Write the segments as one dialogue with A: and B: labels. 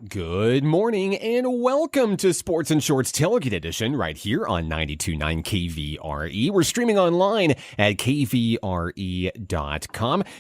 A: Good morning and welcome to Sports and Shorts Tailgate Edition right here on 92.9 KVRE. We're streaming online at kvre.com.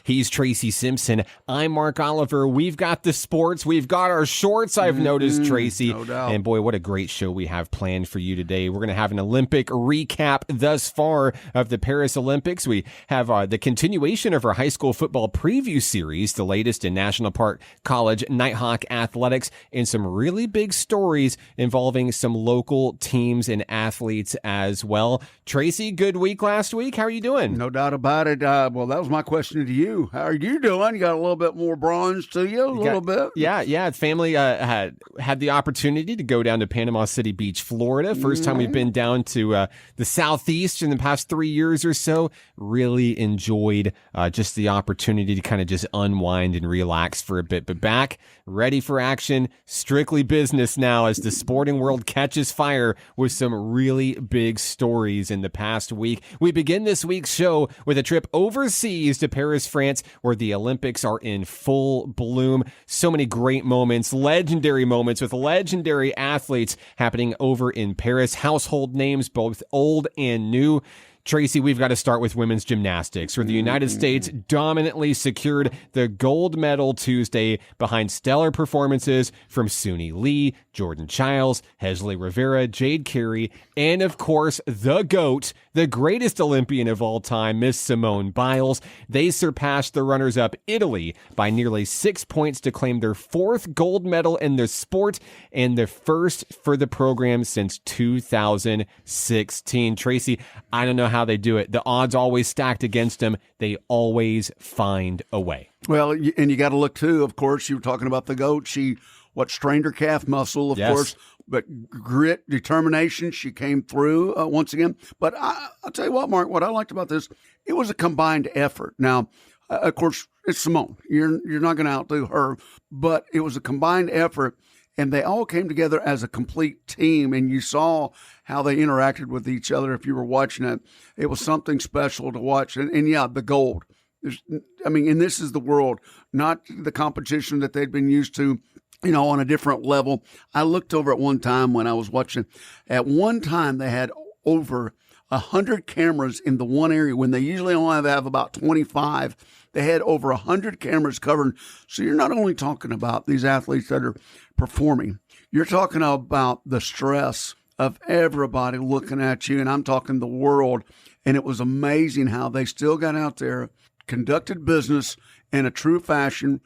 A: He's Tracy Simpson. I'm Mark Oliver. We've got the sports. We've got our shorts, I've noticed, Tracy.
B: No doubt.
A: And boy, what a great show we have planned for you today. We're going to have an Olympic recap thus far of the Paris Olympics. We have the continuation of our high school football preview series, the latest in National Park College Nighthawk athletics, and some really big stories involving some local teams and athletes as well. Tracy, good week last week. How are you doing?
B: No doubt about it. Well, that was my question to you. How are you doing? You got a little bit more bronze to you, a little bit?
A: Yeah. Family had the opportunity to go down to Panama City Beach, Florida. First time we've been down to the Southeast in the past 3 years or so. Really enjoyed just the opportunity to kind of just unwind and relax for a bit. But back, ready for action. Strictly business now as the sporting world catches fire with some really big stories in the past week. We begin this week's show with a trip overseas to Paris, France, where the Olympics are in full bloom. So many great moments, legendary moments with legendary athletes happening over in Paris. Household names, both old and new. Tracy, we've got to start with women's gymnastics, where the United States dominantly secured the gold medal Tuesday behind stellar performances from Suni Lee, Jordan Chiles, Hesley Rivera, Jade Carey, and of course, the GOAT, the greatest Olympian of all time, Miss Simone Biles. They surpassed the runners-up Italy by nearly 6 points to claim their fourth gold medal in the sport and the first for the program since 2016. Tracy, I don't know how they do it. The odds always stacked against them. They always find a way.
B: Well, and you got to look too, of course, you were talking about the GOAT. She strained her calf muscle, of course, but grit, determination, she came through once again. But I'll tell you what, Mark, what I liked about this, it was a combined effort. Now, of course, it's Simone. You're not going to outdo her, but it was a combined effort. And they all came together as a complete team, and you saw how they interacted with each other if you were watching it. It was something special to watch. And yeah, the gold. And this is the world, not the competition that they'd been used to, on a different level. I looked over at one time when I was watching. At one time, they had over 100 cameras in the one area when they usually only have about 25. They had over 100 cameras covered. So you're not only talking about these athletes that are performing, you're talking about the stress of everybody looking at you, and I'm talking the world. And it was amazing how they still got out there, conducted business in a true fashion.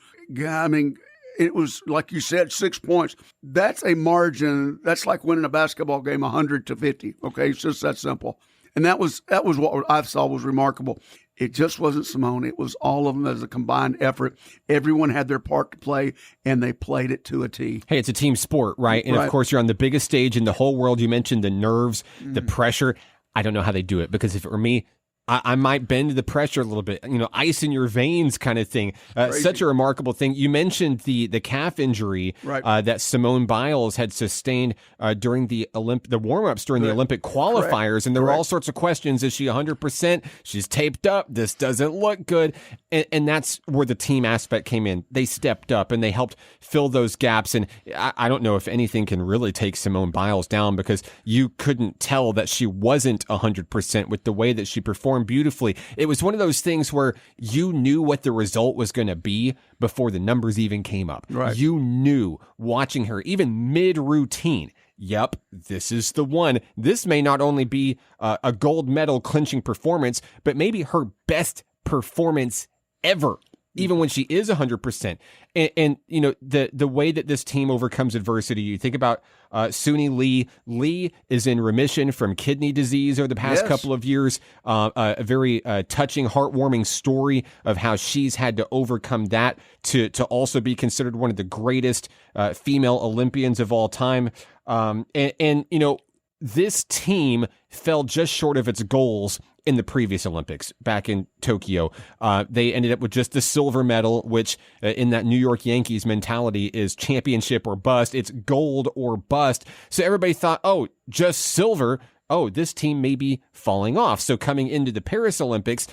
B: I mean, it was, like you said, 6 points. That's a margin. That's like winning a basketball game 100-50. Okay, it's just that simple. And that was what I saw was remarkable. It just wasn't Simone. It was all of them as a combined effort. Everyone had their part to play, and they played it to a T.
A: Hey, it's a team sport, right? And of course, you're on the biggest stage in the whole world. You mentioned the nerves, the pressure. I don't know how they do it, because if it were me, I might bend the pressure a little bit, ice in your veins kind of thing. Such a remarkable thing. You mentioned the calf injury that Simone Biles had sustained during the warm-ups during the Olympic qualifiers. And there were all sorts of questions. Is she 100%? She's taped up. This doesn't look good. And that's where the team aspect came in. They stepped up and they helped fill those gaps. And I don't know if anything can really take Simone Biles down, because you couldn't tell that she wasn't 100% with the way that she performed beautifully. It was one of those things where you knew what the result was going to be before the numbers even came up.
B: Right.
A: You knew watching her, even mid-routine, yep, this is the one. This may not only be a gold medal clinching performance, but maybe her best performance ever, even when she is 100%. And the way that this team overcomes adversity, you think about Suni Lee. Lee is in remission from kidney disease over the past couple of years. A very touching, heartwarming story of how she's had to overcome that to also be considered one of the greatest female Olympians of all time. This team fell just short of its goals in the previous Olympics back in Tokyo. They ended up with just the silver medal, which in that New York Yankees mentality is championship or bust. It's gold or bust. So everybody thought, oh, just silver. Oh, this team may be falling off. So coming into the Paris Olympics,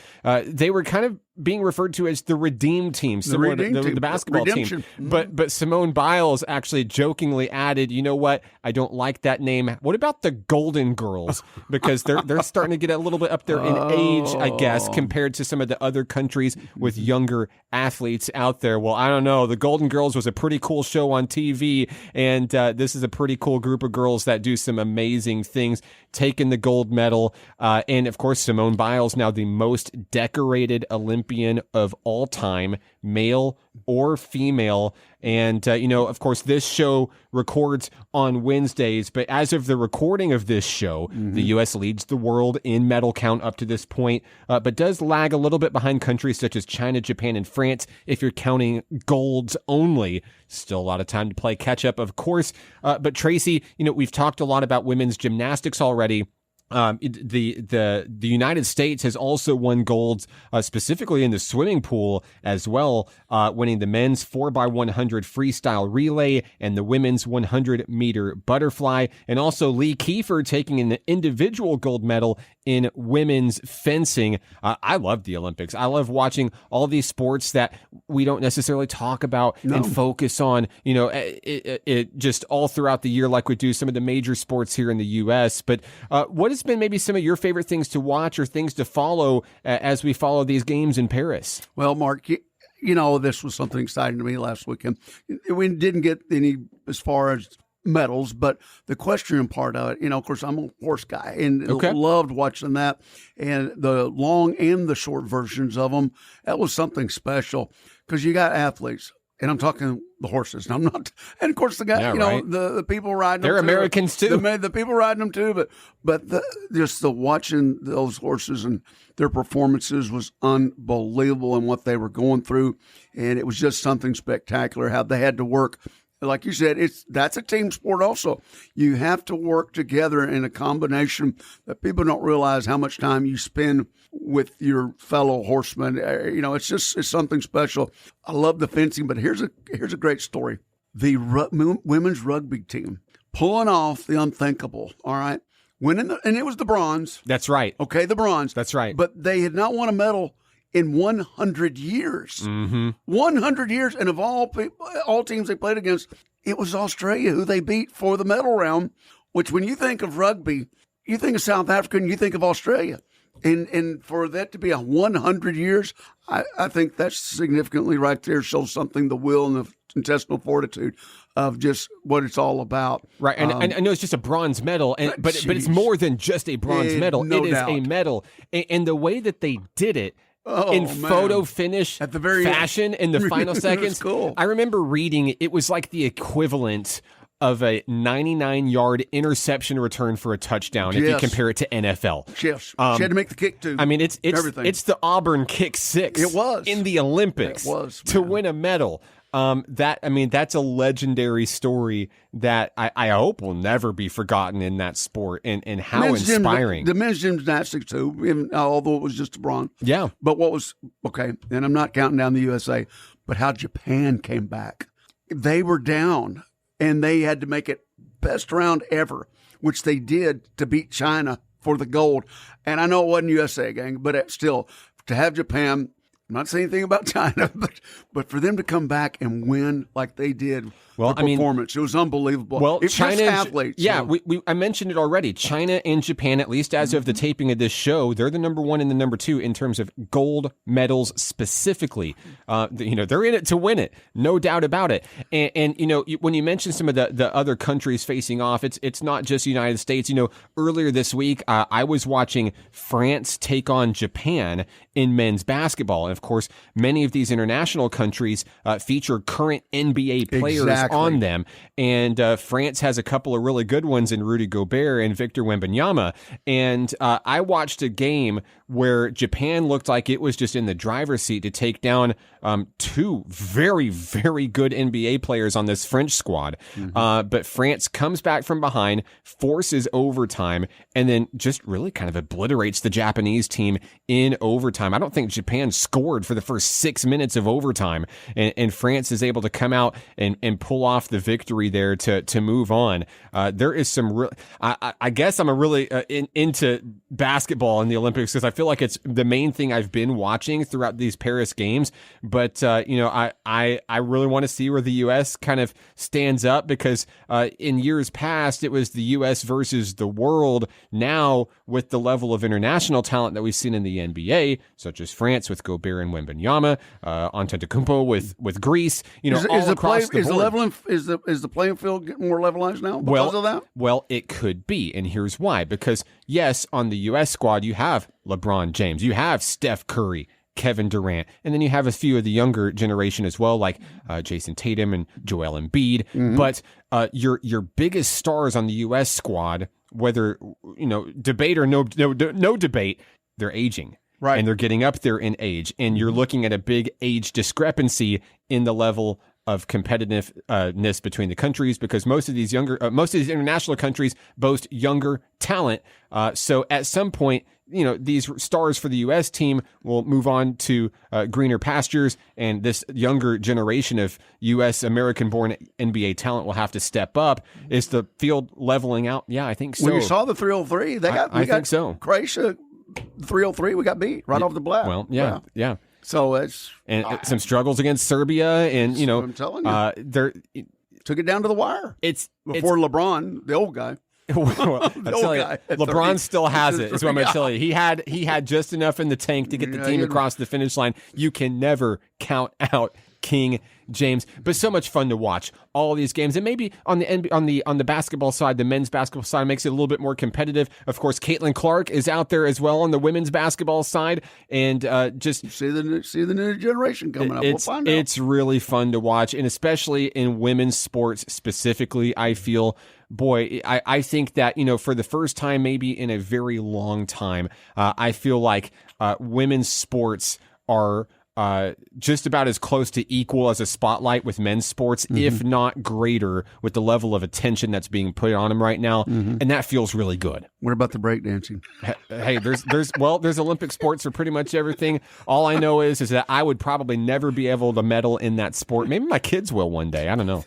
A: they were kind of being referred to as the redeem team, similar to
B: redeem team.
A: the basketball
B: Redemption.
A: team. But Simone Biles actually jokingly added, you know what? I don't like that name. What about the Golden Girls? Because they're starting to get a little bit up there in age, I guess, compared to some of the other countries with younger athletes out there. Well, I don't know. The Golden Girls was a pretty cool show on TV, and this is a pretty cool group of girls that do some amazing things, taking the gold medal. And of course, Simone Biles, now the most decorated Olympian of all time, male or female. And, of course, this show records on Wednesdays, but as of the recording of this show, the U.S. leads the world in medal count up to this point, but does lag a little bit behind countries such as China, Japan, and France if you're counting golds only. Still a lot of time to play catch up, of course. But Tracy, we've talked a lot about women's gymnastics already. The United States has also won golds, specifically in the swimming pool as well, winning the men's 4x100 freestyle relay and the women's 100-meter butterfly, and also Lee Kiefer taking an individual gold medal in women's fencing. I love the Olympics. I love watching all these sports that we don't necessarily talk about and focus on, it just all throughout the year like we do some of the major sports here in the U.S. But what has been maybe some of your favorite things to watch or things to follow as we follow these games in Paris?
B: Well, Mark, this was something exciting to me last weekend. We didn't get any as far as medals, but the equestrian part of it, of course, I'm a horse guy and loved watching that, and the long and the short versions of them. That was something special because you got athletes, and I'm talking the horses. And I'm not, and of course the guy, the people riding them.
A: They're Americans too.
B: The people riding them too, but just the watching those horses and their performances was unbelievable, and what they were going through, and it was just something spectacular how they had to work. Like you said, that's a team sport also. You have to work together in a combination that people don't realize how much time you spend with your fellow horsemen. It's something special. I love the fencing, but here's a great story. The women's rugby team pulling off the unthinkable, all right? Winning, and it was the bronze.
A: That's right.
B: Okay, the bronze.
A: That's right.
B: But they had not won a medal in 100 years. 100 years, and of all teams they played against, it was Australia who they beat for the medal round, which when you think of rugby, you think of South Africa and you think of Australia. And for that to be 100 years, I think that's significantly right there, shows something, the will and the intestinal fortitude of just what it's all about.
A: Right, and I know it's just a bronze medal, but it's more than just a bronze medal.
B: No
A: it
B: doubt.
A: Is a medal. And the way that they did it, photo finish
B: at the very
A: fashion in the final seconds.
B: Cool.
A: I remember reading it was like the equivalent of a 99-yard interception return for a touchdown if you compare it to NFL.
B: Yes. She had to make the kick too.
A: I mean, it's the Auburn kick six.
B: It was
A: in the Olympics.
B: It was,
A: to win a medal. That's a legendary story that I hope will never be forgotten in that sport, and how inspiring.
B: The men's gymnastics too, although it was just a bronze.
A: Yeah.
B: But what was, okay, and I'm not counting down the USA, but how Japan came back. They were down, and they had to make it best round ever, which they did to beat China for the gold. And I know it wasn't USA, gang, but still, to have Japan, I'm not saying anything about China, but for them to come back and win like they did, performance, it was unbelievable.
A: Well,
B: it's
A: China,
B: just athletes.
A: Yeah, I mentioned it already. China and Japan, at least as of the taping of this show, they're the number one and the number two in terms of gold medals specifically. They're in it to win it, no doubt about it. And when you mention some of the other countries facing off, it's not just the United States. Earlier this week, I was watching France take on Japan in men's basketball. And of course, many of these international countries feature current NBA players on them. And France has a couple of really good ones in Rudy Gobert and Victor Wembanyama. And I watched a game where Japan looked like it was just in the driver's seat to take down two very, very good NBA players on this French squad. But France comes back from behind, forces overtime, and then just really kind of obliterates the Japanese team in overtime. I don't think Japan scored for the first 6 minutes of overtime, and France is able to come out and pull pull off the victory there to move on. There is some I guess I'm really into basketball in the Olympics because I feel like it's the main thing I've been watching throughout these Paris games. But I really want to see where the U.S. kind of stands up because in years past it was the U.S. versus the world. Now with the level of international talent that we've seen in the NBA, such as France with Gobert and Wembanyama, Antetokounmpo with Greece, all across the board.
B: Is the playing field getting more levelized now because of that?
A: Well, it could be, and here's why. Because yes, on the U.S. squad you have LeBron James, you have Steph Curry, Kevin Durant, and then you have a few of the younger generation as well, like Jason Tatum and Joel Embiid. Mm-hmm. But your biggest stars on the U.S. squad, whether debate or no debate, they're aging.
B: Right.
A: And they're getting up there in age. And you're looking at a big age discrepancy in the level of competitiveness between the countries because most of these international countries boast younger talent. So at some point, these stars for the U.S. team will move on to greener pastures, and this younger generation of U.S. American-born NBA talent will have to step up. Is the field leveling out? Yeah, I think so.
B: When you saw the 303, I think so. Croatia 303, we got beat right off the bat.
A: Well, yeah.
B: So it's
A: some struggles against Serbia, and
B: I'm telling you, took it down to the wire. It's before LeBron, the old guy.
A: Well, LeBron still has it. Is what I'm going to tell you. He had just enough in the tank to get the team across the finish line. You can never count out King James, but so much fun to watch all of these games, and maybe on the basketball side, the men's basketball side makes it a little bit more competitive. Of course, Caitlin Clark is out there as well on the women's basketball side, and just
B: see the new generation coming up. We'll find out.
A: It's really fun to watch, and especially in women's sports specifically, I feel. Boy, I think that, for the first time maybe in a very long time, I feel like women's sports are just about as close to equal as a spotlight with men's sports, if not greater, with the level of attention that's being put on them right now, and that feels really good.
B: What about the breakdancing?
A: Hey, there's Olympic sports for pretty much everything. All I know is that I would probably never be able to medal in that sport. Maybe my kids will one day. I don't know.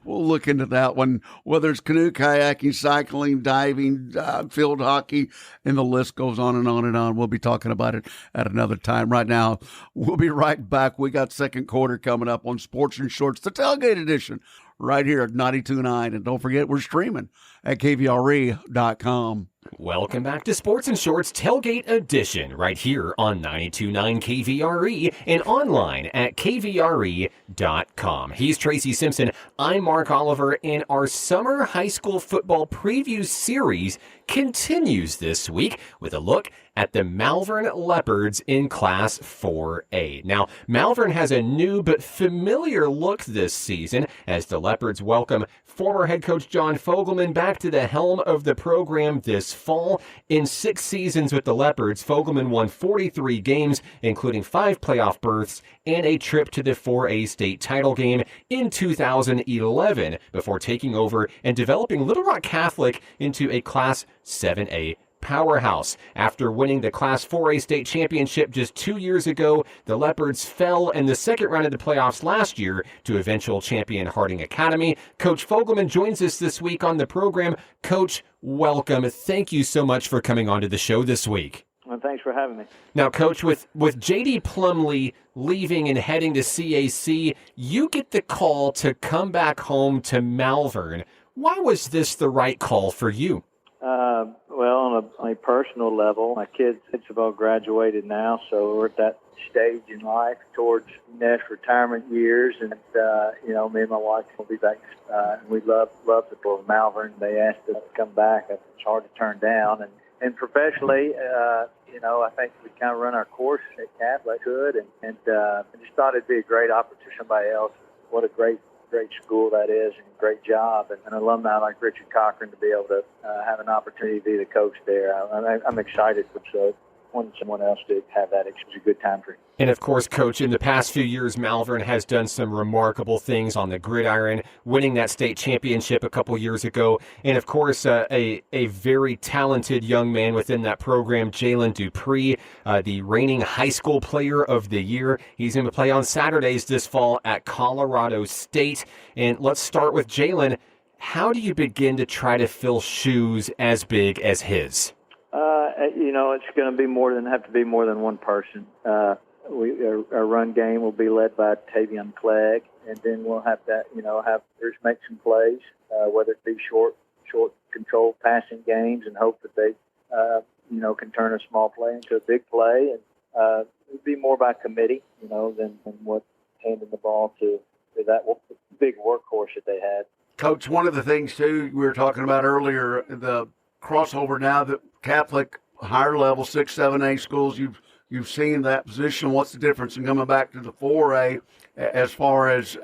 B: We'll look into that one, whether it's canoe kayaking, cycling, diving, field hockey, and the list goes on and on and on. We'll be talking about it at another time. Right now, we'll be right back. We got second quarter coming up on Sports and Shorts, the tailgate edition, right here at 92.9. And don't forget, we're streaming at kvre.com.
C: Welcome back to Sports and Shorts Tailgate Edition, right here on 92.9 KVRE and online at kvre.com. He's Tracy Simpson. I'm Mark Oliver, and our summer high school football preview series continues this week with a look at the Malvern Leopards in Class 4A. Now, Malvern has a new but familiar look this season as the Leopards welcome former head coach John Fogelman back to the helm of the program this fall. In 6 seasons with the Leopards, Fogelman won 43 games, including 5 playoff berths and a trip to the 4A state title game in 2011 before taking over and developing Little Rock Catholic into a Class 7A powerhouse. After winning the Class 4A state championship just 2 years ago, the Leopards fell in the second round of the playoffs last year to eventual champion Harding Academy. Coach Fogelman joins us this week on the program. Coach, welcome. Thank you so much for coming onto the show this week.
D: Well, thanks for having me.
C: Now, Coach, with J.D. Plumlee leaving and heading to CAC, you get the call to come back home to Malvern. Why was this the right call for you?
D: Well, on a personal level, my kids have all graduated now, so we're at that stage in life towards next retirement years, and me and my wife will be back. We love the people of Malvern. They asked us to come back. It's hard to turn down, and professionally, I think we kind of run our course at Catholic and I just thought it'd be a great opportunity for somebody else. What a great school that is, and great job, and an alumni like Richard Cochran to be able to have an opportunity to be the coach there. I'm excited. So wanted someone else to have that. It was a good time for him.
C: And of course, Coach, in the past few years, Malvern has done some remarkable things on the gridiron, winning that state championship a couple years ago. And of course, a very talented young man within that program, Jalen Dupree, the reigning high school player of the year. He's going to play on Saturdays this fall at Colorado State. And let's start with Jalen. How do you begin to try to fill shoes as big as his?
D: It's going to have to be more than one person. Our run game will be led by Tavion Clegg, and then we'll have that, have Bruce make some plays, whether it be short controlled passing games, and hope that they, can turn a small play into a big play. And it'd be more by committee, than what handing the ball to that big workhorse that they had.
B: Coach, one of the things, too, we were talking about earlier, the crossover now that Catholic higher level 6, 7A schools, you've seen that position. What's the difference in coming back to the 4A as far as,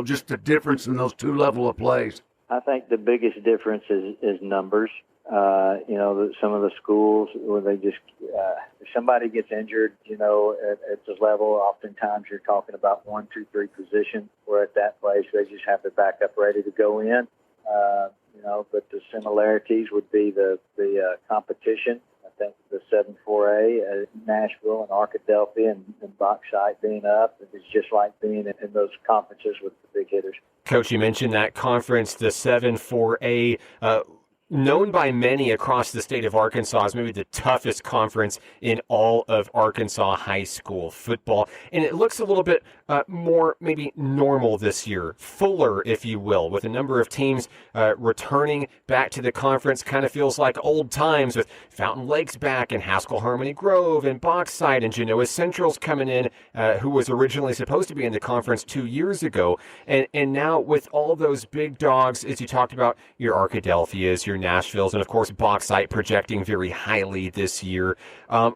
B: just the difference in those two level of plays?
D: I think the biggest difference is numbers. Some of the schools where they just, if somebody gets injured, at this level, oftentimes you're talking about 1, 2, 3 position, where at that place they just have the backup ready to go in. But the similarities would be the competition. I think the 7-4A, Nashville and Arkadelphia and Bauxite being up, it's just like being in those conferences with the big hitters.
C: Coach, you mentioned that conference, the 7-4A, known by many across the state of Arkansas as maybe the toughest conference in all of Arkansas high school football. And it looks a little bit more maybe normal this year, fuller, if you will, with a number of teams returning back to the conference. Kind of feels like old times with Fountain Lakes back and Haskell Harmony Grove and Bauxite and Genoa Central's coming in, who was originally supposed to be in the conference 2 years ago. And now with all those big dogs, as you talked about, your Arkadelphias, your Nashville's, and of course Bauxite projecting very highly this year.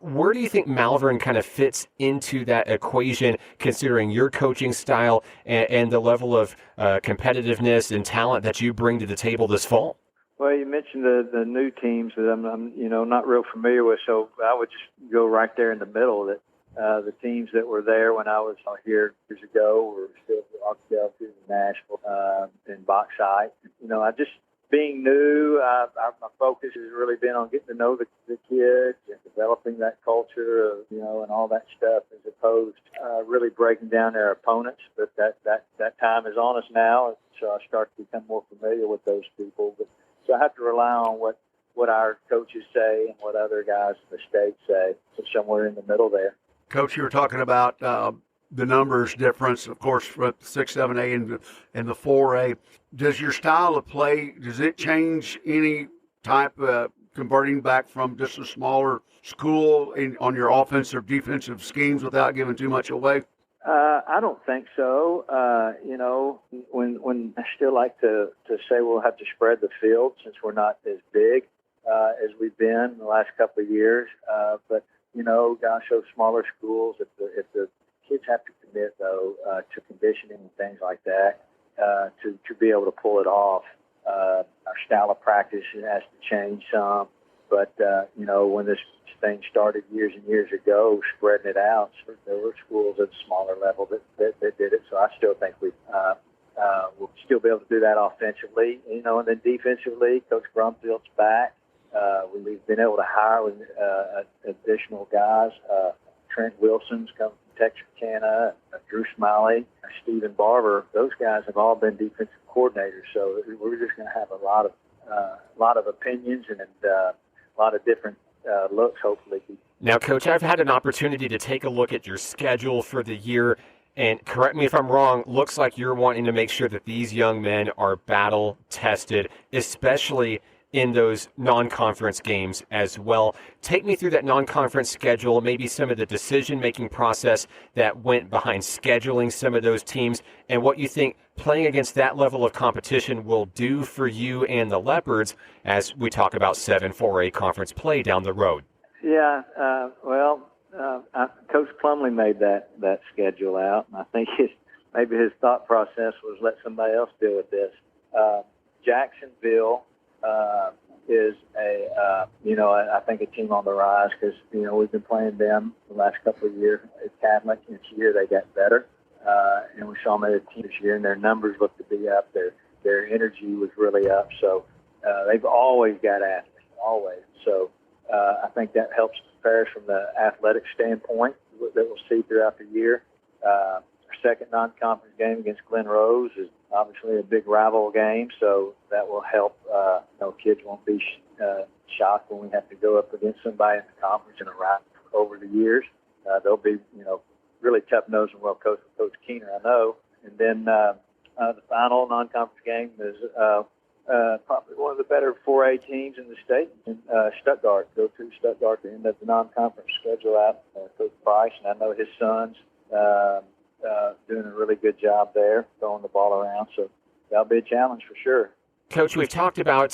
C: Where do you think Malvern kind of fits into that equation, considering your coaching style and the level of competitiveness and talent that you bring to the table this fall?
D: Well, you mentioned the new teams that I'm not real familiar with, so I would just go right there in the middle. That the teams that were there when I was here years ago were still Arkadelphia, Nashville, and Bauxite. Being new, my focus has really been on getting to know the kids and developing that culture of, and all that stuff, as opposed to really breaking down their opponents. But that time is on us now, so I start to become more familiar with those people. So I have to rely on what our coaches say and what other guys in the state say, so somewhere in the middle there.
B: Coach, you were talking about the numbers difference, of course, for 6, 7A and the 4A. Does your style of play, does it change any type of converting back from just a smaller school on your offensive, defensive schemes without giving too much away?
D: I don't think so. When I still like to say we'll have to spread the field since we're not as big as we've been in the last couple of years. But those smaller schools, if the kids have to commit, though, to conditioning and things like that, to be able to pull it off. Our style of practice has to change some. But, when this thing started years and years ago, spreading it out, there were schools at a smaller level that did it. So I still think we'll still be able to do that offensively. And then defensively, Coach Brumfield's back. We've been able to hire additional guys. Trent Wilson's come from Texarkana, Drew Smiley, Stephen Barber. Those guys have all been defensive coordinators, so we're just going to have a lot of opinions and a lot of different looks, hopefully.
C: Now, Coach, I've had an opportunity to take a look at your schedule for the year, and correct me if I'm wrong, looks like you're wanting to make sure that these young men are battle-tested, especially in those non-conference games as well. Take me through that non-conference schedule, maybe some of the decision-making process that went behind scheduling some of those teams, and what you think playing against that level of competition will do for you and the Leopards as we talk about 7-4A conference play down the road.
D: Yeah, Coach Plumlee made that schedule out, and I think maybe his thought process was let somebody else deal with this. Jacksonville, is I think a team on the rise because, we've been playing them the last couple of years at Catholic, and each year they got better. And we saw them as a team this year, and their numbers look to be up. Their energy was really up. So they've always got athletes, always. So I think that helps prepare us from the athletic standpoint that we'll see throughout the year. Our second non-conference game against Glen Rose is obviously a big rival game, so that will help. Kids won't be shocked when we have to go up against somebody in the conference in a rival over the years. They'll be, really tough-nosed and well-coached with Coach Keener, I know. And then the final non-conference game is probably one of the better 4A teams in the state, in Stuttgart. Go to Stuttgart to end up the non-conference schedule out. Coach Price, and I know his son's doing a really good job there, throwing the ball around. So that'll be a challenge for sure.
C: Coach, we've talked about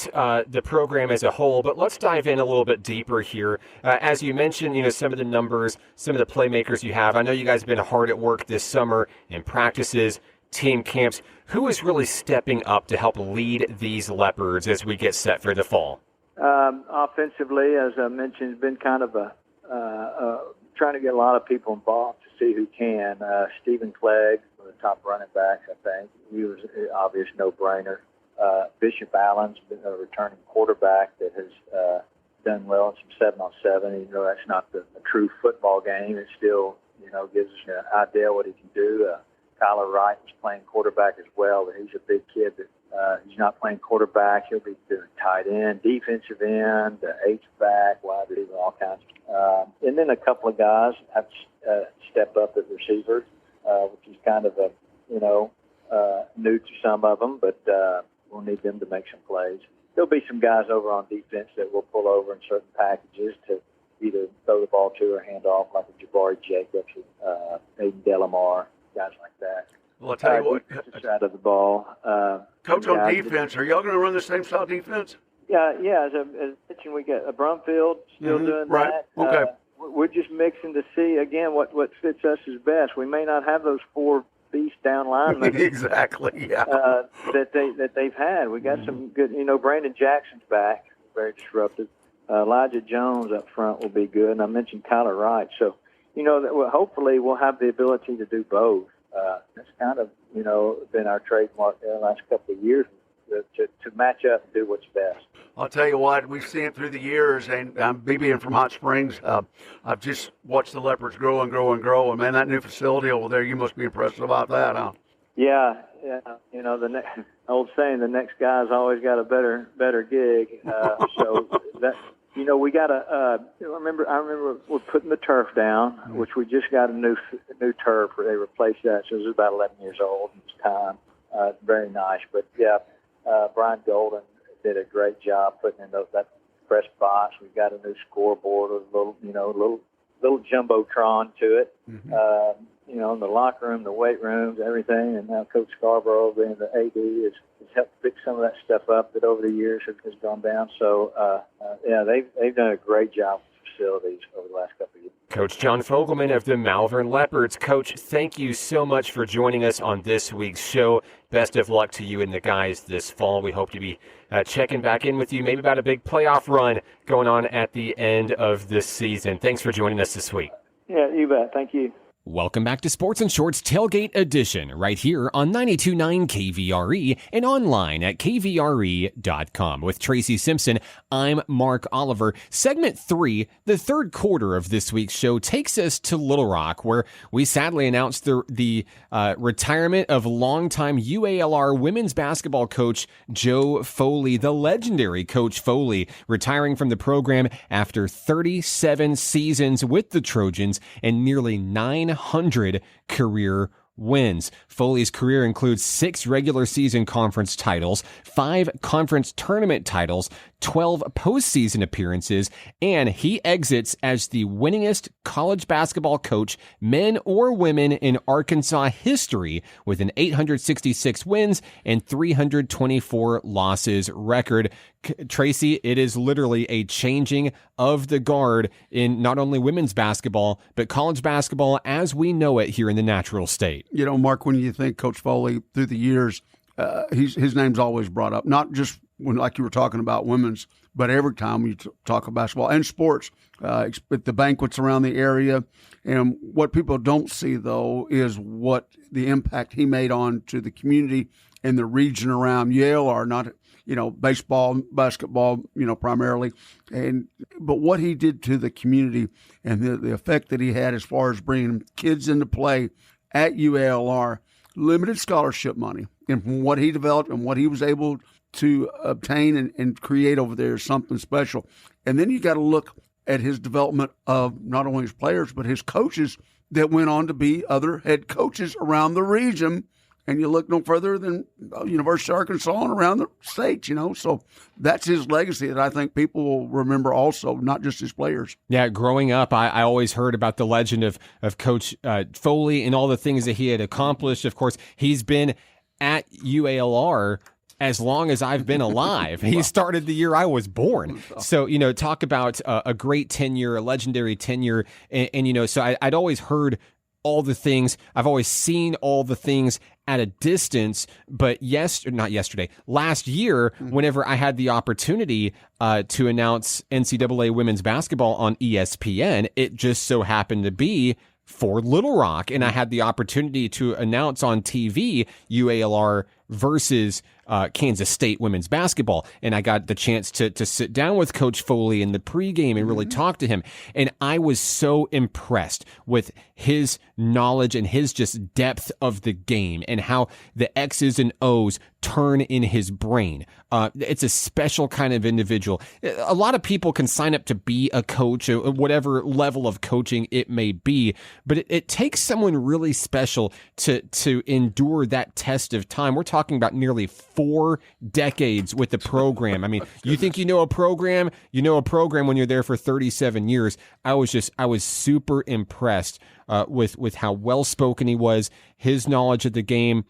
C: the program as a whole, but let's dive in a little bit deeper here. As you mentioned, some of the numbers, some of the playmakers you have. I know you guys have been hard at work this summer in practices, team camps. Who is really stepping up to help lead these Leopards as we get set for the fall?
D: Offensively, as I mentioned, it's been kind of trying to get a lot of people involved to see who can. Stephen Clegg, one of the top running backs, I think. He was an obvious no-brainer. Bishop Allen's been a returning quarterback that has done well in some 7-on-7. Even though that's not a true football game, it still, gives us an idea what he can do. Kyler Wright was playing quarterback as well, but he's a big kid that he's not playing quarterback. He'll be doing tight end, defensive end, H-back, wide receiver, all kinds. And then a couple of guys have stepped up at receivers, which is kind of new to some of them, but we'll need them to make some plays. There'll be some guys over on defense that we'll pull over in certain packages to either throw the ball to or hand off, like a Jabari Jacobs, Aiden Delamar, guys like that.
B: Well, I'll tell you what.
D: Defensive side of the ball.
B: Coach, on defense, are y'all going to run the same style defense?
D: Yeah. As I mentioned, we got a Brumfield still doing
B: right.
D: that.
B: Okay.
D: We're just mixing to see, again, what fits us as best. We may not have those four beast down linemen
B: exactly, yeah.
D: that they've had. We got some good, Brandon Jackson's back, very disruptive. Elijah Jones up front will be good, and I mentioned Kyler Wright. So, hopefully we'll have the ability to do both. That's kind of, been our trademark the last couple of years, to match up and do what's best.
B: I'll tell you what, we've seen it through the years, and me being from Hot Springs, I've just watched the Leopards grow and grow and grow, and man, that new facility over there, you must be impressed about that, huh?
D: Yeah. The old saying, the next guy's always got a better gig. So that, we got I remember we're putting the turf down, which we just got a new turf where they replaced that. So it was about 11 years old. It was time. Very nice, but yeah. Brian Golden did a great job putting in that press box. We've got a new scoreboard with a little jumbotron to it. Mm-hmm. In the locker room, the weight rooms, everything. And now Coach Scarborough, being the AD, has helped fix some of that stuff up that over the years has gone down. So, they've done a great job with facilities over the last couple of years.
C: Coach John Fogelman of the Malvern Leopards. Coach, thank you so much for joining us on this week's show. Best of luck to you and the guys this fall. We hope to be checking back in with you, maybe about a big playoff run going on at the end of this season. Thanks for joining us this week.
D: Yeah, you bet. Thank you.
A: Welcome back to Sports and Shorts Tailgate Edition, right here on 92.9 KVRE and online at kvre.com. With Tracy Simpson, I'm Mark Oliver. Segment 3, the third quarter of this week's show, takes us to Little Rock, where we sadly announced the retirement of longtime UALR women's basketball coach Joe Foley, the legendary Coach Foley, retiring from the program after 37 seasons with the Trojans and nearly 900 career wins. Foley's career includes 6 regular season conference titles, 5 conference tournament titles, 12 postseason appearances, and he exits as the winningest college basketball coach, men or women, in Arkansas history with an 866 wins and 324 losses record. Tracy, it is literally a changing of the guard in not only women's basketball, but college basketball as we know it here in the natural state.
B: Mark, when you think Coach Foley through the years, his name's always brought up, not just when, like you were talking about women's, but every time you talk about basketball and sports, the banquets around the area. And what people don't see, though, is what the impact he made on to the community and the region around Yale, or not, baseball, basketball, primarily. But what he did to the community and the effect that he had as far as bringing kids into play at UALR, limited scholarship money, and from what he developed and what he was able to obtain and create over there is something special. And then you got to look at his development of not only his players, but his coaches that went on to be other head coaches around the region. And you look no further than University of Arkansas and around the state, So that's his legacy that I think people will remember also, not just his players.
A: Yeah, growing up, I always heard about the legend of Coach Foley and all the things that he had accomplished. Of course, he's been at UALR as long as I've been alive. He started the year I was born. So, talk about a great tenure, a legendary tenure. And so I'd always heard all the things. I've always seen all the things at a distance. But last year, whenever I had the opportunity to announce NCAA women's basketball on ESPN, it just so happened to be for Little Rock. And I had the opportunity to announce on TV UALR versus Kansas State women's basketball. And I got the chance to sit down with Coach Foley in the pregame and really talk to him. And I was so impressed with his knowledge and his just depth of the game and how the X's and O's turn in his brain. It's a special kind of individual. A lot of people can sign up to be a coach, or whatever level of coaching it may be, but it takes someone really special to endure that test of time. We're talking about nearly 4 decades with the program. I mean, you think you know a program when you're there for 37 years. I was super impressed with how well-spoken he was, his knowledge of the game,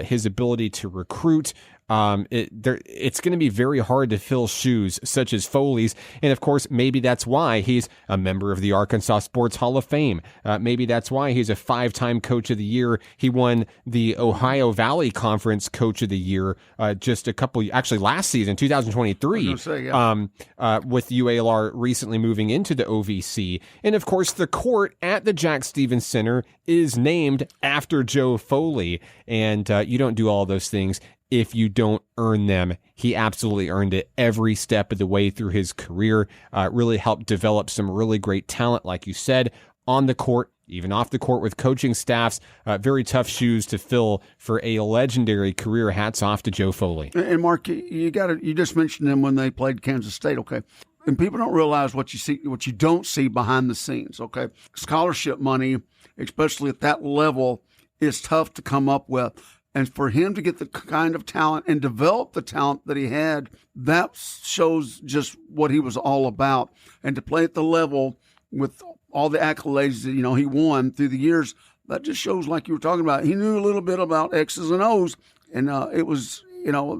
A: his ability to recruit. It's going to be very hard to fill shoes such as Foley's. And of course, maybe that's why he's a member of the Arkansas Sports Hall of Fame. Maybe that's why he's a 5-time Coach of the Year. He won the Ohio Valley Conference Coach of the Year last season, 2023, with UALR recently moving into the OVC. And of course, the court at the Jack Stevens Center is named after Joe Foley. And you don't do all those things if you don't earn them. He absolutely earned it every step of the way through his career. Really helped develop some really great talent, like you said, on the court, even off the court with coaching staffs. Very tough shoes to fill for a legendary career. Hats off to Joe Foley.
B: And Mark, you just mentioned them when they played Kansas State, okay? And people don't realize what you don't see behind the scenes, okay? Scholarship money, especially at that level, is tough to come up with. And for him to get the kind of talent and develop the talent that he had, that shows just what he was all about. And to play at the level with all the accolades that, he won through the years, that just shows, like you were talking about, he knew a little bit about X's and O's. And it was,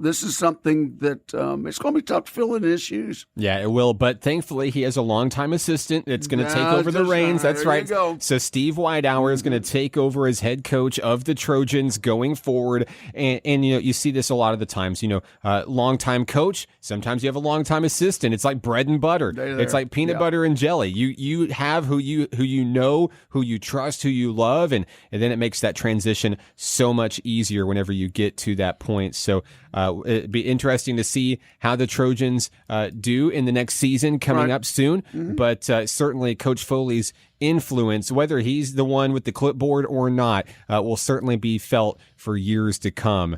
B: this is something that it's going to be tough to fill in his shoes.
A: Yeah, it will. But thankfully, he has a longtime assistant that's going to take over the reins. That's right. So Steve Whitehour is going to take over as head coach of the Trojans going forward. And you see this a lot of the times. Longtime coach. Sometimes you have a longtime assistant. It's like bread and butter. It's like peanut butter and jelly. You have who you know, who you trust, who you love, and then it makes that transition so much easier whenever you get to that point. So it'd be interesting to see how the Trojans do in the next season coming up soon. But certainly Coach Foley's influence, whether he's the one with the clipboard or not, will certainly be felt for years to come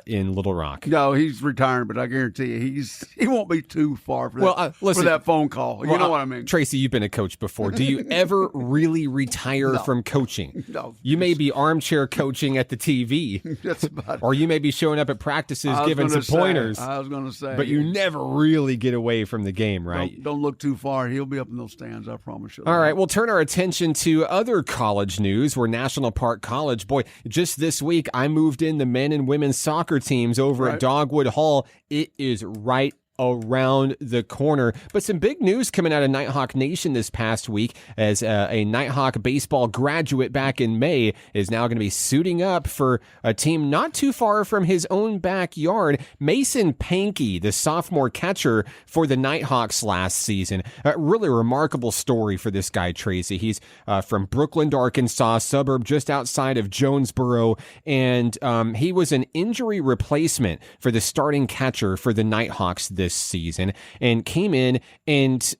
A: in Little Rock.
B: No, he's retiring, but I guarantee you he won't be too far for that, for that phone call. You know what I mean?
A: Tracy, you've been a coach before. Do you ever really retire from coaching?
B: No.
A: You may be armchair coaching at the TV.
B: That's about it.
A: Or you may be showing up at practices giving some pointers.
B: I was going to say.
A: But you never really get away from the game, right?
B: Don't look too far. He'll be up in those stands, I promise you.
A: All right, we'll turn our attention to other college news. We're National Park College. Boy, just this week, I moved in the men and women's soccer teams over at Dogwood Hall. It is right around the corner. But some big news coming out of Nighthawk Nation this past week as a Nighthawk baseball graduate back in May is now going to be suiting up for a team not too far from his own backyard. Mason Pankey, the sophomore catcher for the Nighthawks last season. A really remarkable story for this guy, Tracy. He's from Brookland, Arkansas, suburb just outside of Jonesboro, and he was an injury replacement for the starting catcher for the Nighthawks this season, and came in and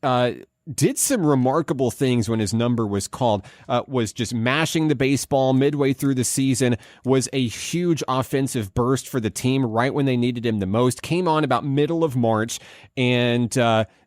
A: did some remarkable things when his number was called, was just mashing the baseball midway through the season, was a huge offensive burst for the team right when they needed him the most, came on about middle of March, and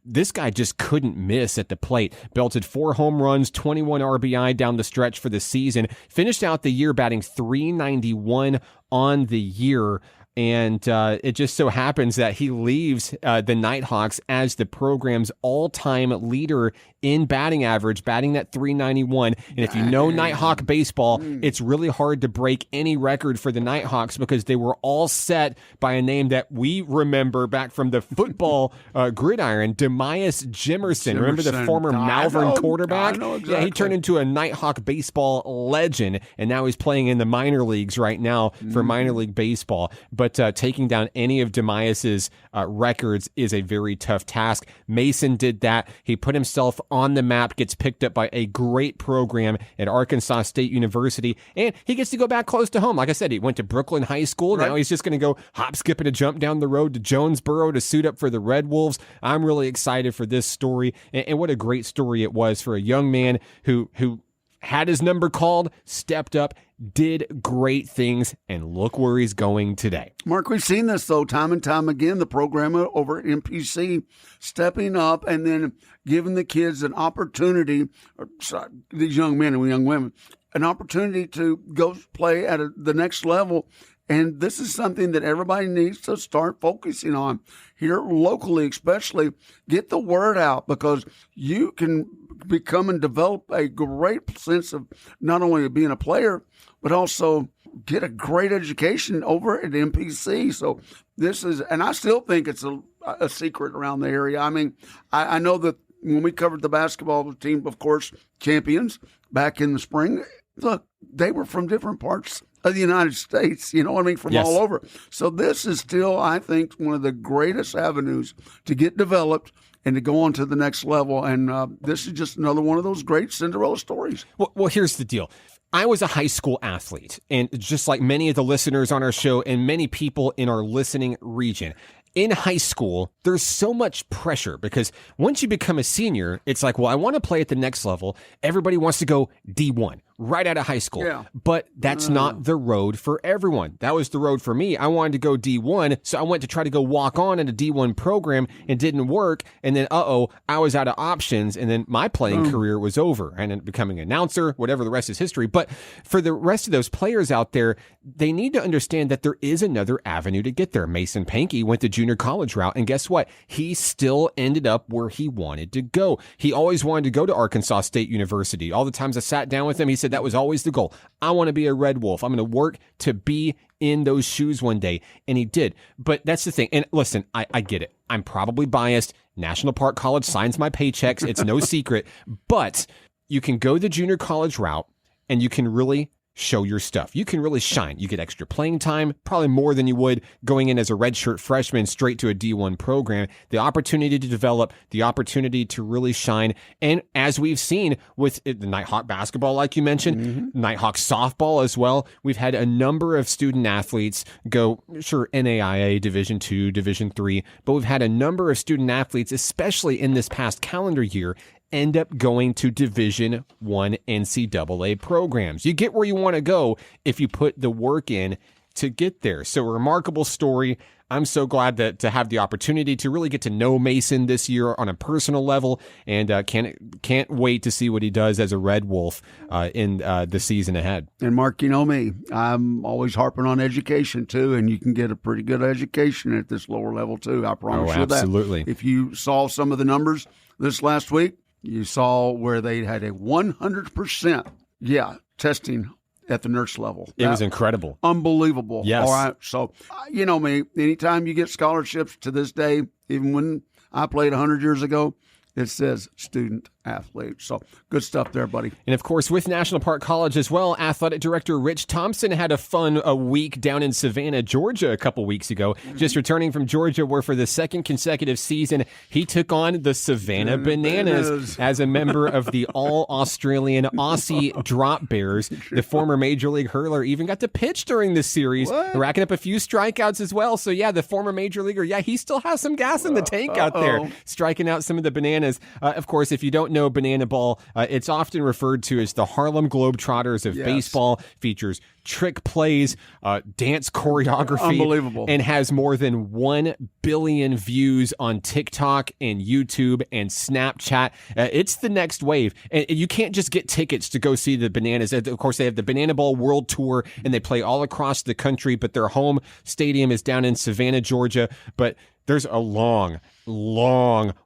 A: this guy just couldn't miss at the plate. Belted 4 home runs, 21 RBI down the stretch for the season, finished out the year batting .391 on the year. And it just so happens that he leaves the Nighthawks as the program's all-time leader in batting average, batting that .391. And if you know Nighthawk baseball, it's really hard to break any record for the Nighthawks because they were all set by a name that we remember back from the football gridiron, Demias Jimerson. Remember the former Malvern quarterback?
B: Exactly.
A: Yeah, he turned into a Nighthawk baseball legend, and now he's playing in the minor leagues right now for minor league baseball. But taking down any of Demias's records is a very tough task. Mason did that. He put himself on the map, gets picked up by a great program at Arkansas State University, and he gets to go back close to home. Like I said, he went to Brooklyn High School. Right. Now he's just going to go hop, skip, and a jump down the road to Jonesboro to suit up for the Red Wolves. I'm really excited for this story, and what a great story it was for a young man who had his number called, stepped up, did great things, and look where he's going today.
B: Mark, we've seen this, though, time and time again, the program over at MPC stepping up and then giving the kids an opportunity, or these young men and young women, an opportunity to go play at the next level. And this is something that everybody needs to start focusing on here locally, especially. Get the word out, because you can become and develop a great sense of not only being a player, but also get a great education over at MPC. So this is, and I still think it's a secret around the area. I mean, I know that when we covered the basketball team, of course, champions back in the spring, look, they were from different parts of the United States, you know what I mean, from all over. So this is still, I think, one of the greatest avenues to get developed and to go on to the next level. And this is just another one of those great Cinderella stories.
A: Well, here's the deal. I was a high school athlete, and just like many of the listeners on our show and many people in our listening region, in high school, there's so much pressure because once you become a senior, it's like, well, I want to play at the next level. Everybody wants to go D1 right out of high school. Yeah. But that's not the road for everyone. That was the road for me. I wanted to go D1, so I went to try to go walk on in a D1 program and didn't work. And then, I was out of options, and then my playing career was over. And then becoming an announcer, whatever, the rest is history. But for the rest of those players out there, they need to understand that there is another avenue to get there. Mason Pankey went the junior college route, and guess what? He still ended up where he wanted to go. He always wanted to go to Arkansas State University. All the times I sat down with him, he said that was always the goal. I want to be a Red Wolf. I'm going to work to be in those shoes one day. And he did. But that's the thing. And listen, I get it. I'm probably biased. National Park College signs my paychecks. It's no secret. But you can go the junior college route and you can really show your stuff. You can really shine. You get extra playing time, probably more than you would going in as a redshirt freshman straight to a D1 program. The opportunity to develop, the opportunity to really shine. And as we've seen with the Nighthawk basketball, like you mentioned, Nighthawk softball as well, we've had a number of student athletes go, sure, NAIA, Division II, Division III, but we've had a number of student athletes, especially in this past calendar year, end up going to Division I NCAA programs. You get where you want to go if you put the work in to get there. So a remarkable story. I'm so glad to have the opportunity to really get to know Mason this year on a personal level, and can't wait to see what he does as a Red Wolf in the season ahead.
B: And Mark, you know me, I'm always harping on education too, and you can get a pretty good education at this lower level too. I promise you that.
A: Absolutely.
B: If you saw some of the numbers this last week, you saw where they had a 100% testing at the nurse level.
A: It was incredible.
B: Unbelievable.
A: Yes.
B: All right. So, you know me, anytime you get scholarships to this day, even when I played 100 years ago, it says student athlete. So good stuff there, buddy.
A: And of course, with National Park College as well, athletic director Rich Thompson had a week down in Savannah, Georgia a couple weeks ago. Just returning from Georgia, where for the second consecutive season, he took on the Savannah Bananas as a member of the All-Australian Aussie Drop Bears. The former Major League hurler even got to pitch during this series, racking up a few strikeouts as well. So yeah, the former Major Leaguer, he still has some gas in the tank out there, striking out some of the Bananas. Of course, if you don't know banana ball, it's often referred to as the Harlem Globetrotters of baseball. Features trick plays, dance choreography.
B: Unbelievable.
A: And has more than 1 billion views on TikTok and YouTube and Snapchat. It's the next wave. And you can't just get tickets to go see the Bananas. Of course, they have the Banana Ball World Tour, and they play all across the country, but their home stadium is down in Savannah, Georgia. But there's a long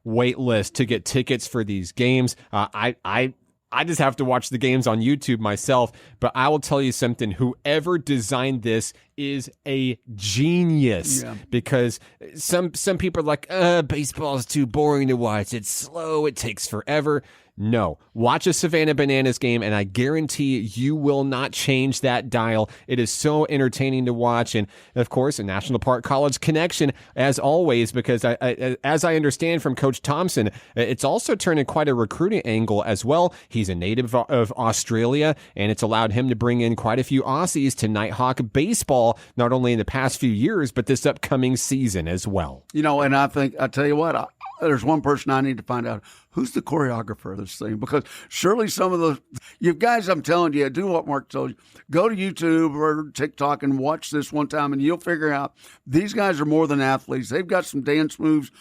A: wait list to get tickets for these games. I just have to watch the games on YouTube myself, but I will tell you something. Whoever designed this is a genius, because some people are like, baseball is too boring to watch. It's slow. It takes forever. No, watch a Savannah Bananas game, and I guarantee you will not change that dial. It is so entertaining to watch, and of course, a National Park College connection as always, because as I understand from Coach Thompson, it's also turned quite a recruiting angle as well. He's a native of Australia, and it's allowed him to bring in quite a few Aussies to Nighthawk baseball, not only in the past few years, but this upcoming season as well.
B: You know, and I tell you what, there's one person I need to find out. Who's the choreographer of this thing? Because surely some of those, you guys, I'm telling you, do what Mark told you. Go to YouTube or TikTok and watch this one time, and you'll figure out these guys are more than athletes. They've got some dance moves,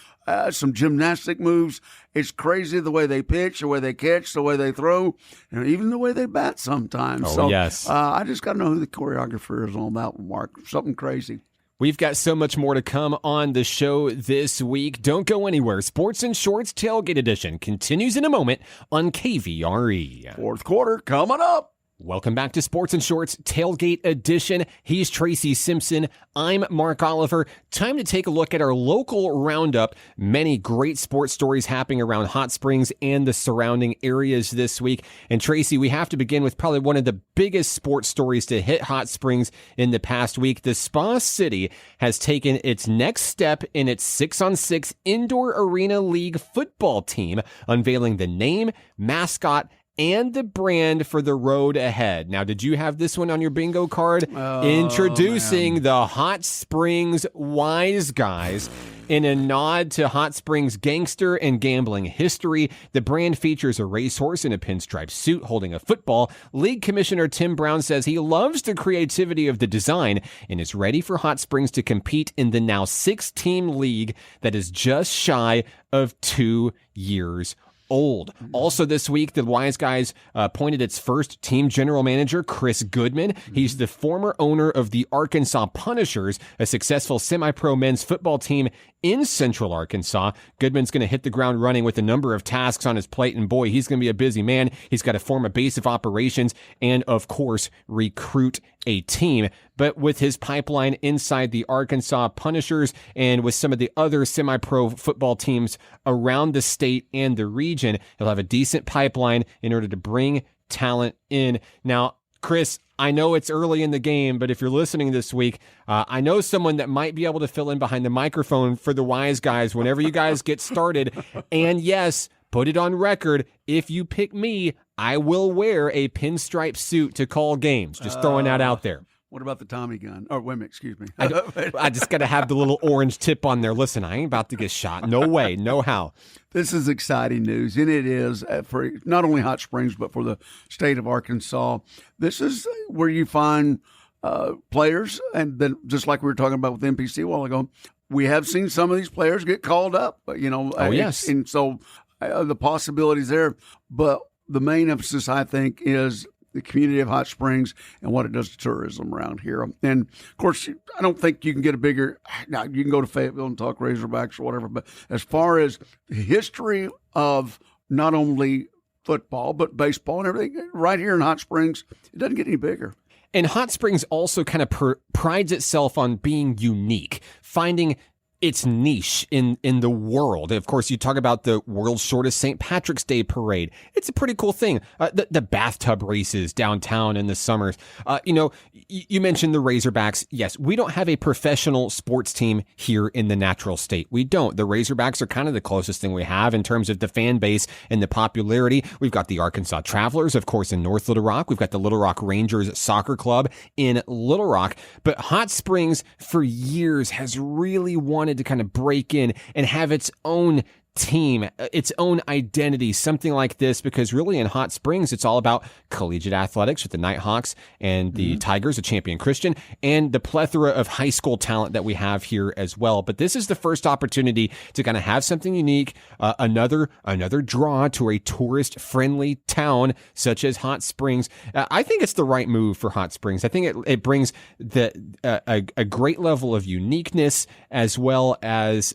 B: some gymnastic moves. It's crazy the way they pitch, the way they catch, the way they throw, and even the way they bat sometimes.
A: Oh, yes.
B: I just got to know who the choreographer is on that one, Mark. Something crazy.
A: We've got so much more to come on the show this week. Don't go anywhere. Sports and Shorts Tailgate Edition continues in a moment on KVRE.
B: Fourth quarter coming up.
A: Welcome back to Sports and Shorts Tailgate Edition. He's Tracy Simpson. I'm Mark Oliver. Time to take a look at our local roundup. Many great sports stories happening around Hot Springs and the surrounding areas this week. And Tracy, we have to begin with probably one of the biggest sports stories to hit Hot Springs in the past week. The Spa City has taken its next step in its 6-on-6 Indoor Arena League football team, unveiling the name, mascot, and the brand for the road ahead. Now, did you have this one on your bingo card? Introducing the Hot Springs Wise Guys. In a nod to Hot Springs gangster and gambling history, the brand features a racehorse in a pinstripe suit holding a football. League Commissioner Tim Brown says he loves the creativity of the design and is ready for Hot Springs to compete in the now 6-team league that is just shy of 2 years old. Also this week, the Wise Guys appointed its first team general manager, Chris Goodman. He's the former owner of the Arkansas Punishers, a successful semi-pro men's football team in Central Arkansas. Goodman's going to hit the ground running with a number of tasks on his plate, and boy, he's going to be a busy man. He's got to form a base of operations and, of course, recruit a team. But with his pipeline inside the Arkansas Punishers and with some of the other semi-pro football teams around the state and the region, he'll have a decent pipeline in order to bring talent in. Now, Chris, I know it's early in the game, but if you're listening this week, I know someone that might be able to fill in behind the microphone for the Wise Guys whenever you guys get started. And yes, put it on record, if you pick me, I will wear a pinstripe suit to call games. Just throwing that out there.
B: What about the Tommy gun? Or women, excuse me.
A: I just got to have the little orange tip on there. Listen, I ain't about to get shot. No way, no how.
B: This is exciting news, and it is for not only Hot Springs, but for the state of Arkansas. This is where you find players, and then just like we were talking about with NPC a while ago, we have seen some of these players get called up, you know.
A: Oh, yes.
B: And so the possibilities there. But the main emphasis, I think, is the community of Hot Springs and what it does to tourism around here. And, of course, I don't think you can get a bigger – now, you can go to Fayetteville and talk Razorbacks or whatever, but as far as the history of not only football but baseball and everything, right here in Hot Springs, it doesn't get any bigger.
A: And Hot Springs also kind of prides itself on being unique, finding its niche in the world. Of course, you talk about the world's shortest St. Patrick's Day parade. It's a pretty cool thing. The bathtub races downtown in the summers. You mentioned the Razorbacks. Yes, we don't have a professional sports team here in the Natural State. We don't. The Razorbacks are kind of the closest thing we have in terms of the fan base and the popularity. We've got the Arkansas Travelers, of course, in North Little Rock. We've got the Little Rock Rangers Soccer Club in Little Rock. But Hot Springs, for years, has really wanted to kind of break in and have its own team, its own identity, something like this, because really in Hot Springs, it's all about collegiate athletics with the Nighthawks and the Tigers, the Champion Christian, and the plethora of high school talent that we have here as well. But this is the first opportunity to kind of have something unique, another draw to a tourist-friendly town such as Hot Springs. I think it's the right move for Hot Springs. I think it brings a great level of uniqueness, as well as,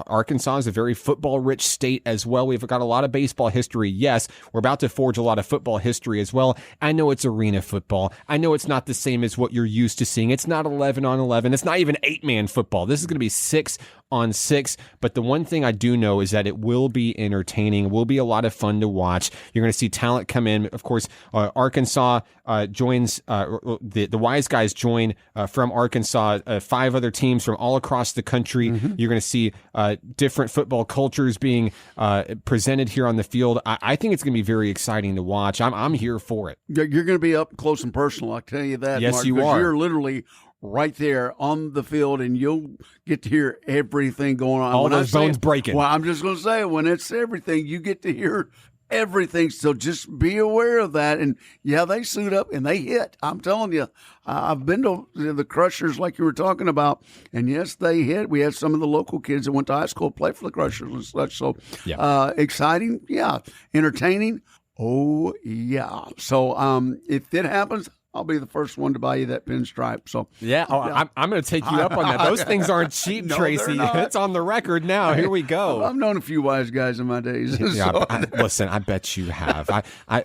A: Arkansas is a very football-rich state as well. We've got a lot of baseball history. Yes, we're about to forge a lot of football history as well. I know it's arena football. I know it's not the same as what you're used to seeing. It's not 11 on 11. It's not even 8-man football. This is going to be 6 on 6. But the one thing I do know is that it will be entertaining, will be a lot of fun to watch. You're going to see talent come in. Of course, Arkansas joins, the Wise Guys join from Arkansas, 5 other teams from all across the country. You're going to see different football cultures being presented here on the field. I think it's going to be very exciting to watch. I'm here for it.
B: You're going to be up close and personal, I'll tell you that,
A: Yes,
B: Mark,
A: you are.
B: You're literally right there on the field, and you'll get to hear everything going on.
A: All those bones breaking.
B: Well, I'm just going to say, when it's everything, you get to hear everything. So just be aware of that. And yeah, they suit up and they hit. I'm telling you, I've been to the Crushers like you were talking about, and yes, they hit. We had some of the local kids that went to high school play for the Crushers and such. So exciting, yeah. Entertaining, oh yeah. So if it happens, I'll be the first one to buy you that pinstripe. So
A: I'm going to take you up on that. Those things aren't cheap,
B: No,
A: Tracy.
B: they're not.
A: It's on the record now. Here we go.
B: I've known a few wise guys in my days.
A: Yeah,
B: So-
A: listen, I bet you have. I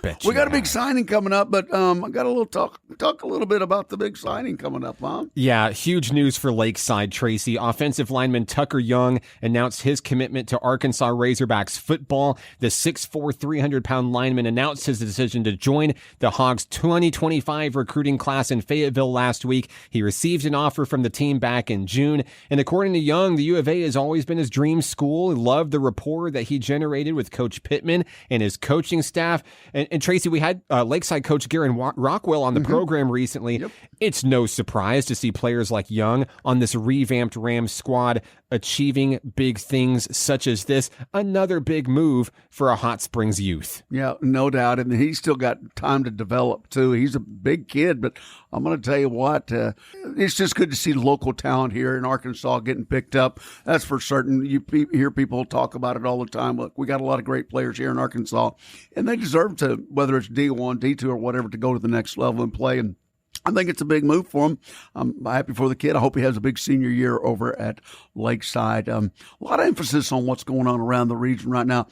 A: bet you
B: we got a big
A: have.
B: signing coming up, but I got a little talk a little bit about the big signing coming up, huh?
A: Yeah, huge news for Lakeside, Tracy. Offensive lineman Tucker Young announced his commitment to Arkansas Razorbacks football. The 6'4", 300-pound lineman announced his decision to join the Hogs' 2025 recruiting class in Fayetteville last week. He received an offer from the team back in June. And according to Young, the U of A has always been his dream school. He loved the rapport that he generated with Coach Pittman and his coaching staff. And Tracy, we had Lakeside coach Garen Rockwell on the program recently.
B: Yep.
A: It's no surprise to see players like Young on this revamped Rams squad achieving big things such as this. Another big move for a Hot Springs youth.
B: Yeah, no doubt. And he's still got time to develop, too. He's a big kid, but I'm going to tell you what, it's just good to see local talent here in Arkansas getting picked up. That's for certain. You hear people talk about it all the time. Look, we got a lot of great players here in Arkansas, and they deserve to, whether it's D1, D2, or whatever, to go to the next level and play. And I think it's a big move for him. I'm happy for the kid. I hope he has a big senior year over at Lakeside. A lot of emphasis on what's going on around the region right now.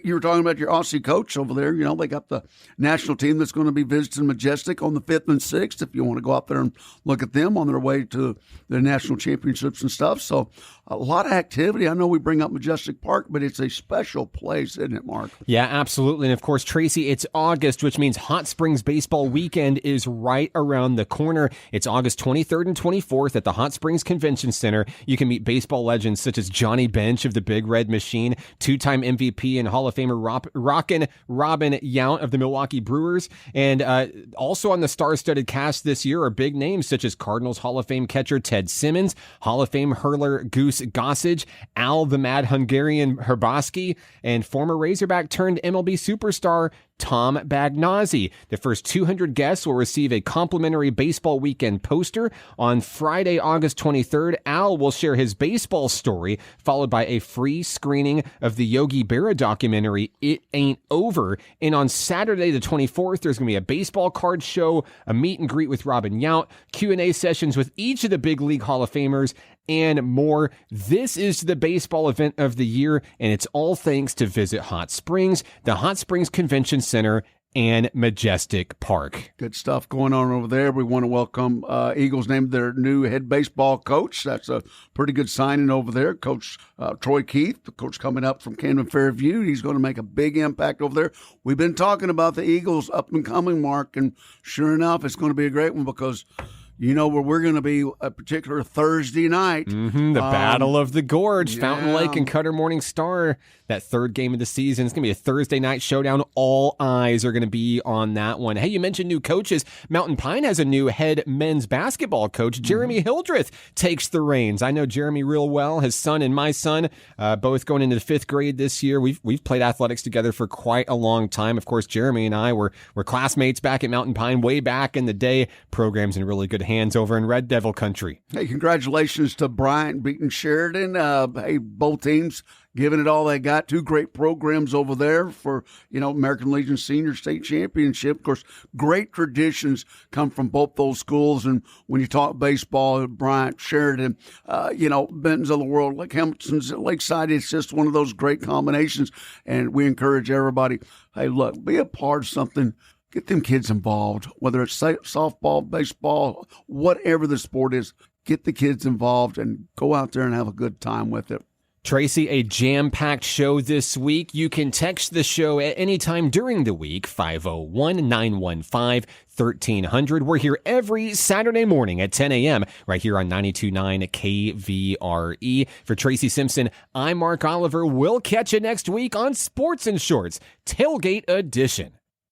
B: You were talking about your Aussie coach over there. You know, they got the national team that's going to be visiting Majestic on the 5th and 6th, if you want to go out there and look at them on their way to the national championships and stuff. So a lot of activity. I know we bring up Majestic Park, but it's a special place, isn't it, Mark?
A: Yeah, absolutely. And of course, Tracy, it's August, which means Hot Springs Baseball Weekend is right around the corner. It's August 23rd and 24th at the Hot Springs Convention Center. You can meet baseball legends such as Johnny Bench of the Big Red Machine, 2-time MVP and Hall of Famer Rockin' Robin Yount of the Milwaukee Brewers. And also on the star-studded cast this year are big names such as Cardinals Hall of Fame catcher Ted Simmons, Hall of Fame hurler Goose Gossage, Al the Mad Hungarian Herboski, and former Razorback turned MLB superstar Tom Bagnozzi. The first 200 guests will receive a complimentary baseball weekend poster. On Friday, August 23rd, Al will share his baseball story, followed by a free screening of the Yogi Berra documentary, It Ain't Over. And on Saturday, the 24th, there's going to be a baseball card show, a meet and greet with Robin Yount, Q&A sessions with each of the big league Hall of Famers, and more. This is the baseball event of the year, and it's all thanks to Visit Hot Springs, the Hot Springs Convention Center, and Majestic Park.
B: Good stuff going on over there. We want to welcome Eagles named their new head baseball coach. That's a pretty good signing over there. Coach Troy Keith, the coach coming up from Camden Fairview. He's going to make a big impact over there. We've been talking about the Eagles up and coming, Mark, and sure enough, it's going to be a great one because you know where we're going to be a particular Thursday night.
A: The Battle of the Gorge,
B: yeah.
A: Fountain Lake and Cutter Morning Star. That third game of the season. It's going to be a Thursday night showdown. All eyes are going to be on that one. Hey, you mentioned new coaches. Mountain Pine has a new head men's basketball coach. Jeremy Hildreth takes the reins. I know Jeremy real well. His son and my son, both going into the 5th grade this year. We've played athletics together for quite a long time. Of course, Jeremy and I were classmates back at Mountain Pine way back in the day. Program's in really good hands over in Red Devil country.
B: Hey, congratulations to Bryant beating Sheridan. Hey, both teams giving it all they got. 2 great programs over there for, American Legion Senior State Championship. Of course, great traditions come from both those schools. And when you talk baseball, Bryant, Sheridan, Benton's of the world, like Hamilton's at Lakeside, it's just one of those great combinations. And we encourage everybody, hey, look, be a part of something. Get them kids involved, whether it's softball, baseball, whatever the sport is. Get the kids involved and go out there and have a good time with it.
A: Tracy, a jam-packed show this week. You can text the show at any time during the week, 501-915-1300. We're here every Saturday morning at 10 a.m. right here on 92.9 KVRE. For Tracy Simpson, I'm Mark Oliver. We'll catch you next week on Sports and Shorts Tailgate Edition.